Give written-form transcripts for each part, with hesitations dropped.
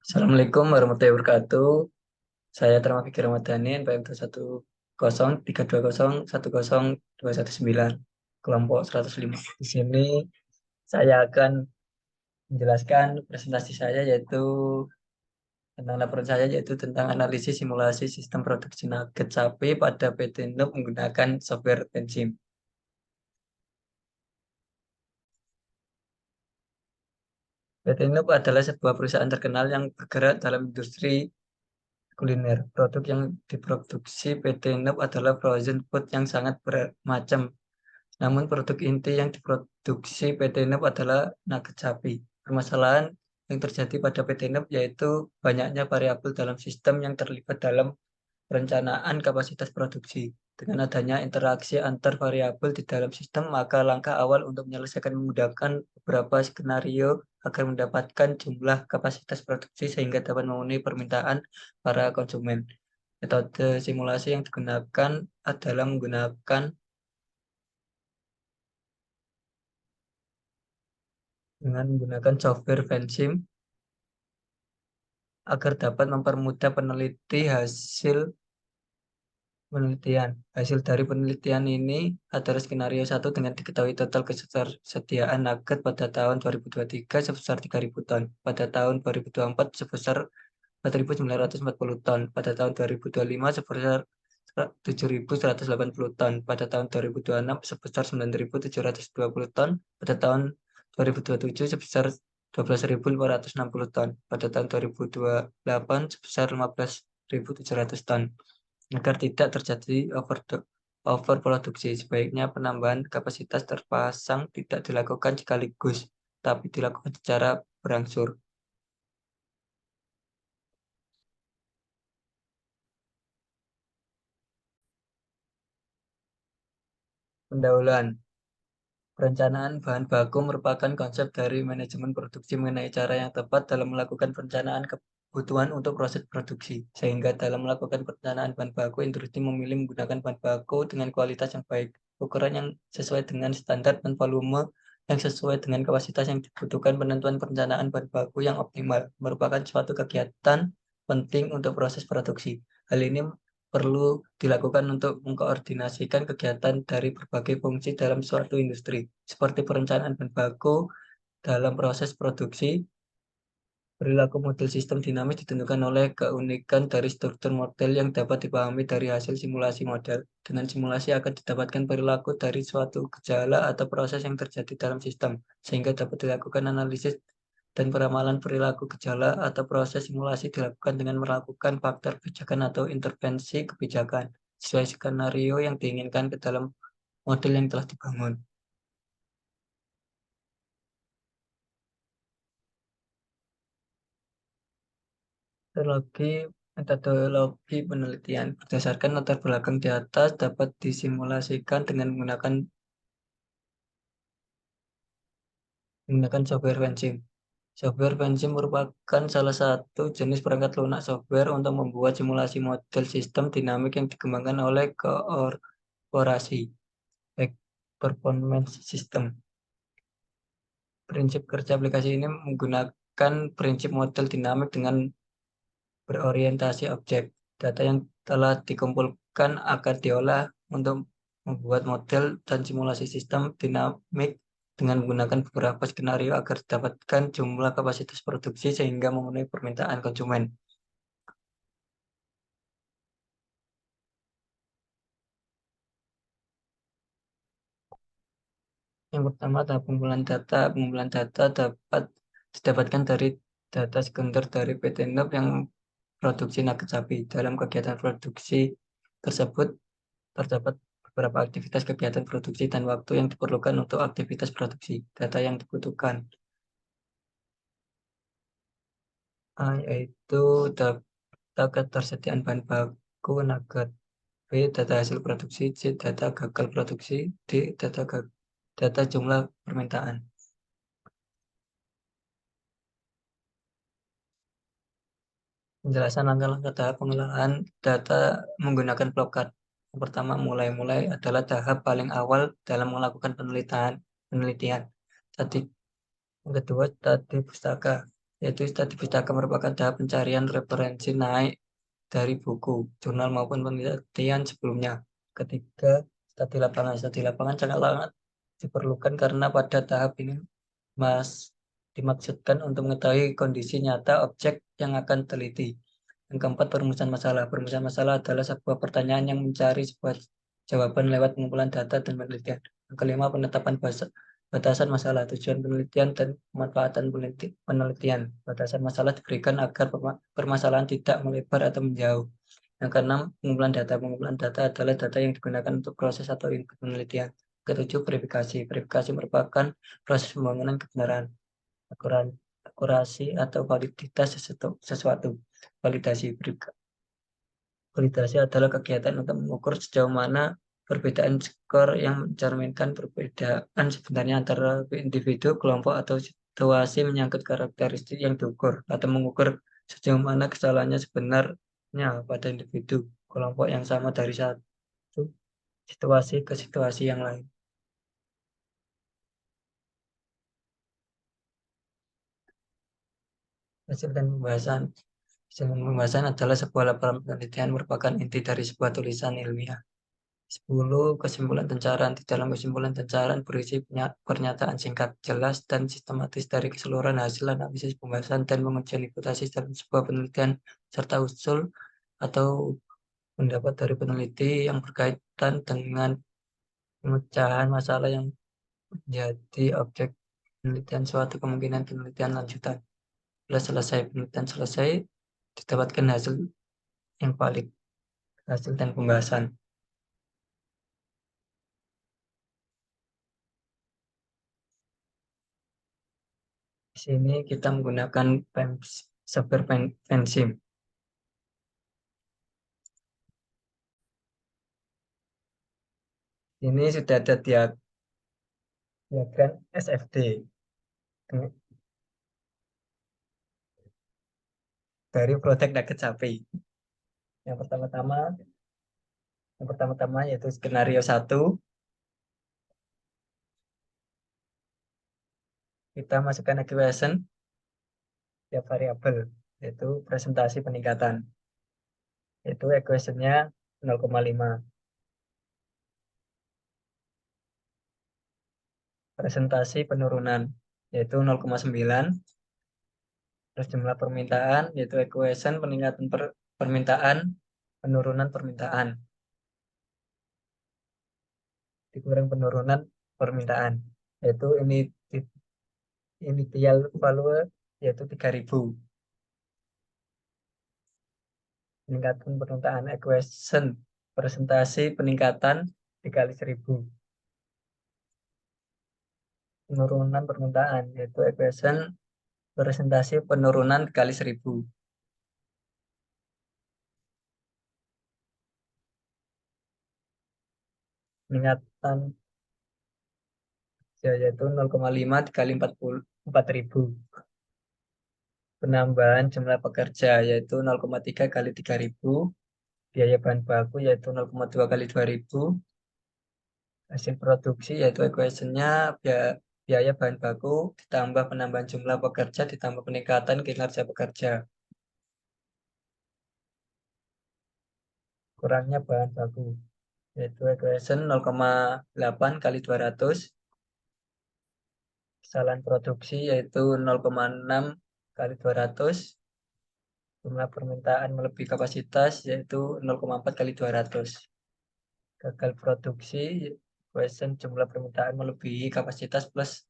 Assalamualaikum warahmatullahi wabarakatuh. Saya Terma Fikri Ramadhani, NPM 21032010219, kelompok 105. Di sini saya akan menjelaskan presentasi saya yaitu tentang laporan saya yaitu tentang analisis simulasi sistem produksi nugget sapi pada PT Nup menggunakan software Pensim. PT Nup adalah sebuah perusahaan terkenal yang bergerak dalam industri kuliner. Produk yang diproduksi PT Nup adalah frozen food yang sangat bermacam. Namun produk inti yang diproduksi PT Nup adalah nugget sapi. Permasalahan yang terjadi pada PT Nup yaitu banyaknya variabel dalam sistem yang terlibat dalam perencanaan kapasitas produksi. Dengan adanya interaksi antar variabel di dalam sistem, maka langkah awal untuk menyelesaikan menggunakan beberapa skenario agar mendapatkan jumlah kapasitas produksi sehingga dapat memenuhi permintaan para konsumen. Metode simulasi yang digunakan adalah menggunakan software Vensim agar dapat mempermudah penelitian. Hasil dari penelitian ini adalah skenario 1 dengan diketahui total ketersediaan nugget pada tahun 2023 sebesar 3.000 ton, pada tahun 2024 sebesar 4.940 ton, pada tahun 2025 sebesar 7.180 ton, pada tahun 2026 sebesar 9.720 ton, pada tahun 2027 sebesar 12.560 ton, pada tahun 2028 sebesar 15.700 ton. Agar tidak terjadi overproduksi, sebaiknya penambahan kapasitas terpasang tidak dilakukan sekaligus, tapi dilakukan secara berangsur. Pendahuluan. Perencanaan bahan baku merupakan konsep dari manajemen produksi mengenai cara yang tepat dalam melakukan perencanaan kebutuhan untuk proses produksi. Sehingga dalam melakukan perencanaan bahan baku, industri memilih menggunakan bahan baku dengan kualitas yang baik, ukuran yang sesuai dengan standar dan volume yang sesuai dengan kapasitas yang dibutuhkan. Penentuan perencanaan bahan baku yang optimal merupakan suatu kegiatan penting untuk proses produksi. Hal ini perlu dilakukan untuk mengkoordinasikan kegiatan dari berbagai fungsi dalam suatu industri, seperti perencanaan bahan baku dalam proses produksi. Perilaku model sistem dinamis ditentukan oleh keunikan dari struktur model yang dapat dipahami dari hasil simulasi model. Dengan simulasi akan didapatkan perilaku dari suatu gejala atau proses yang terjadi dalam sistem, sehingga dapat dilakukan analisis dan peramalan perilaku gejala atau proses simulasi dilakukan dengan melakukan faktor kebijakan atau intervensi kebijakan sesuai skenario yang diinginkan ke dalam model yang telah dibangun. Metodologi penelitian berdasarkan latar belakang di atas dapat disimulasikan dengan menggunakan software fencing. Software fencing merupakan salah satu jenis perangkat lunak software untuk membuat simulasi model sistem dinamik yang dikembangkan oleh korporasi High Performance System. Prinsip kerja aplikasi ini menggunakan prinsip model dinamik dengan berorientasi objek. Data yang telah dikumpulkan akan diolah untuk membuat model dan simulasi sistem dinamik dengan menggunakan beberapa skenario agar didapatkan jumlah kapasitas produksi sehingga memenuhi permintaan konsumen. Yang pertama adalah pengumpulan data. Pengumpulan data dapat didapatkan dari data sekunder dari PT Nup yang produksi nugget sapi. Dalam kegiatan produksi tersebut terdapat beberapa aktivitas kegiatan produksi dan waktu yang diperlukan untuk aktivitas produksi. Data yang dibutuhkan yaitu data ketersediaan bahan baku nugget, B data hasil produksi, C data gagal produksi, D data jumlah permintaan. Penjelasan langkah-langkah tahap pengolahan data menggunakan flowchart. Yang pertama, mulai-mulai adalah tahap paling awal dalam melakukan penelitian. Tadi yang kedua, tadi pustaka. yaitu studi pustaka merupakan tahap pencarian referensi naik dari buku, jurnal maupun penelitian sebelumnya. Ketiga, studi lapangan. Studi lapangan sangat diperlukan karena pada tahap ini dimaksudkan untuk mengetahui kondisi nyata objek yang akan teliti. Yang keempat, perumusan masalah. Perumusan masalah adalah sebuah pertanyaan yang mencari sebuah jawaban lewat pengumpulan data dan penelitian. Yang kelima, penetapan batasan masalah, tujuan penelitian dan pemanfaatan penelitian. Batasan masalah diberikan agar permasalahan tidak melebar atau menjauh. Yang keenam, pengumpulan data. Pengumpulan data adalah data yang digunakan untuk proses atau input penelitian. Ketujuh, verifikasi. Verifikasi merupakan proses pembangunan kebenaran, akurasi atau validitas sesuatu. Validasi adalah kegiatan untuk mengukur sejauh mana perbedaan skor yang mencerminkan perbedaan sebenarnya antara individu, kelompok, atau situasi menyangkut karakteristik yang diukur, atau mengukur sejauh mana kesalahannya sebenarnya pada individu, kelompok yang sama dari satu situasi ke situasi yang lain. Hasil dan pembahasan. Hasil dan pembahasan adalah sebuah laporan penelitian merupakan inti dari sebuah tulisan ilmiah. 10. Kesimpulan dan saran. Di dalam kesimpulan dan saran berisi pernyataan singkat, jelas, dan sistematis dari keseluruhan hasil analisis pembahasan dan pengujian hipotesis dalam sebuah penelitian, serta usul atau pendapat dari peneliti yang berkaitan dengan pemecahan masalah yang menjadi objek penelitian suatu kemungkinan penelitian lanjutan. Setelah selesai penelitian selesai, didapatkan hasil yang valid, hasil dan pembahasan. Di sini kita menggunakan software Pensim. Ini sudah ada diagram SFD dari produk nugget sapi. Yang pertama-tama, yaitu skenario 1, kita masukkan equation tiap variabel, yaitu presentasi peningkatan. Itu equationnya 0,5. Presentasi penurunan, yaitu 0,9. Terus jumlah permintaan, yaitu equation peningkatan permintaan, penurunan permintaan, dikurang penurunan permintaan. Yaitu ini initial value, yaitu 3.000. Peningkatan permintaan equation presentasi peningkatan dikali 1.000. Penurunan permintaan, yaitu equation presentasi penurunan dikali 1.000. Peningkatan yaitu 0,5 dikali 4.000. Penambahan jumlah pekerja yaitu 0,3 kali 3.000. Biaya bahan baku yaitu 0,2 kali 2.000. Hasil produksi yaitu equationnya biaya bahan baku ditambah penambahan jumlah pekerja ditambah peningkatan kinerja pekerja. Kurangnya bahan baku yaitu equation 0,8 kali 200. Kesalahan produksi yaitu 0,6 kali 200. Jumlah permintaan melebihi kapasitas yaitu 0,4 kali 200. Gagal produksi equation jumlah permintaan melebihi kapasitas plus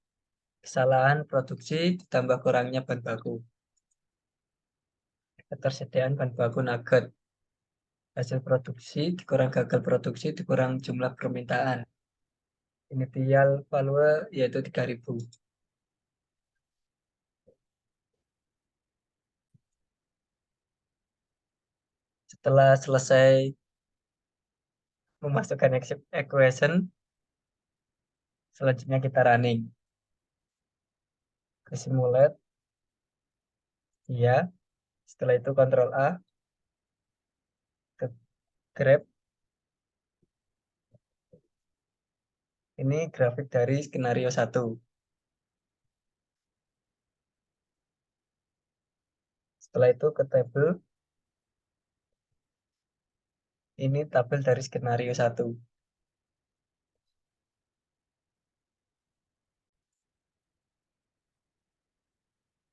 kesalahan produksi ditambah kurangnya bahan baku. Ketersediaan bahan baku nugget. Hasil produksi dikurang gagal produksi dikurang jumlah permintaan. Initial value yaitu 3.000. Setelah selesai memasukkan equation, selanjutnya kita running. Ke simulate, iya. Setelah itu Ctrl A, ke grab. Ini grafik dari skenario 1. Setelah itu ke tabel, ini tabel dari skenario 1.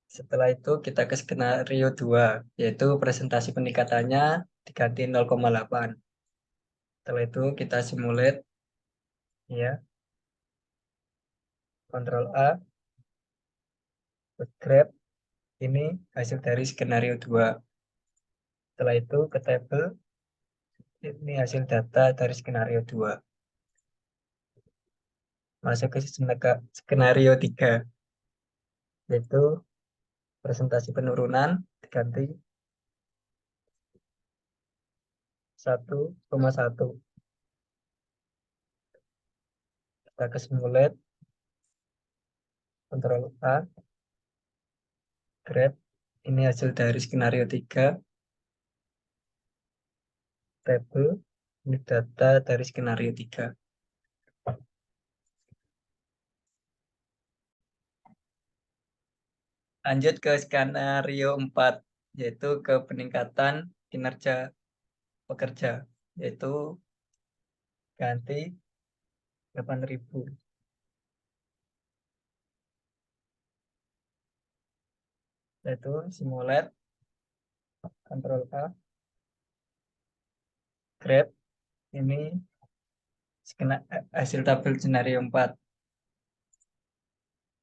Setelah itu kita ke skenario 2, yaitu presentasi peningkatannya diganti 0,8. Setelah itu kita simulate, ya, Ctrl A, grab, ini hasil dari skenario 2. Setelah itu ke tabel, ini hasil data dari skenario 2. Masuk ke skenario 3, yaitu presentasi penurunan diganti 1,1. Kita ke simulate, Ctrl A, grab, ini hasil dari skenario 3, tabel, ini data dari skenario 3. Lanjut ke skenario 4, yaitu ke peningkatan kinerja pekerja, yaitu ganti 8.000. Yaitu simulate, Ctrl A, grab, ini hasil tabel skenario 4.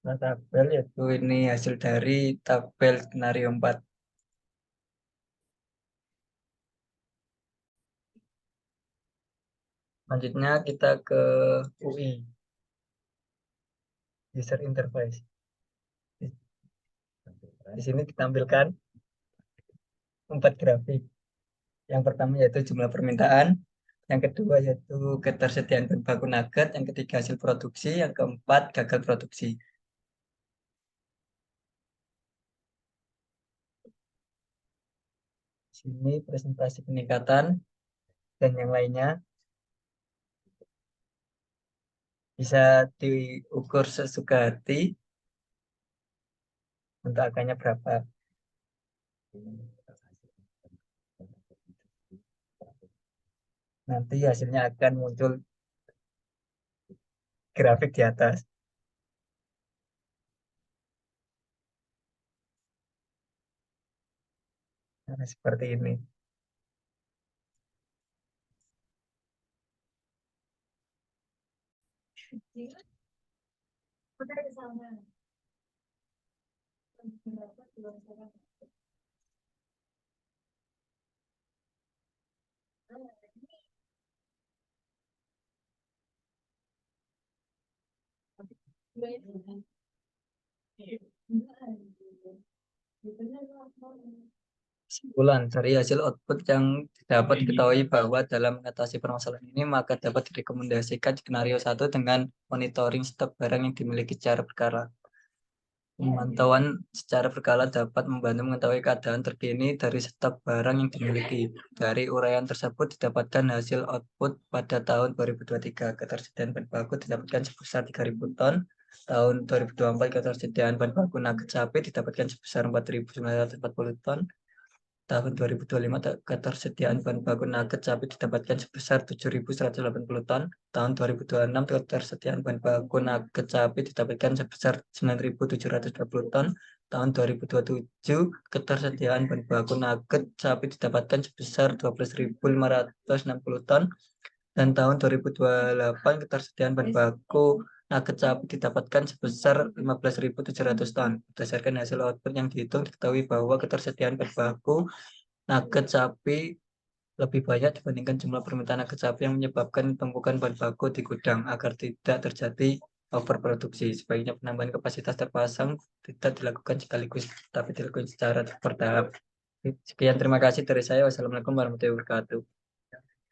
Nah, tabel yaitu ini hasil dari tabel skenario 4. Selanjutnya kita ke UI, user interface. Di sini ditampilkan 4 grafik. Yang pertama yaitu jumlah permintaan, yang kedua yaitu ketersediaan bahan baku nugget, yang ketiga hasil produksi, yang keempat gagal produksi. Di sini presentasi peningkatan dan yang lainnya bisa diukur sesuka hati untuk angkanya berapa. Nanti hasilnya akan muncul grafik di atas. Nah, seperti ini. Kesimpulan dari hasil output yang dapat diketahui bahwa dalam mengatasi permasalahan ini maka dapat direkomendasikan skenario 1 dengan monitoring stok barang yang dimiliki secara berkala. Pemantauan secara berkala dapat membantu mengetahui keadaan terkini dari stok barang yang dimiliki. Dari uraian tersebut didapatkan hasil output pada tahun 2023. Ketersediaan bahan baku didapatkan sebesar 3.000 ton. Tahun 2024 ketersediaan bahan baku nugget sapi didapatkan sebesar 4.940 ton. Tahun 2025 ketersediaan bahan baku nugget sapi didapatkan sebesar 7.180 ton. Tahun 2026 ketersediaan bahan baku nugget sapi didapatkan sebesar 9.720 ton. Tahun 2027 ketersediaan bahan baku nugget sapi didapatkan sebesar 12.560 ton. Dan tahun 2028 ketersediaan bahan baku nugget sapi didapatkan sebesar 15.700 ton. Berdasarkan hasil output yang dihitung, diketahui bahwa ketersediaan bahan baku nugget sapi lebih banyak dibandingkan jumlah permintaan nugget sapi yang menyebabkan tumpukan bahan baku di gudang agar tidak terjadi overproduksi. Sebaiknya penambahan kapasitas terpasang tidak dilakukan sekaligus, tapi dilakukan secara bertahap. Sekian, terima kasih dari saya. Wassalamualaikum warahmatullahi wabarakatuh.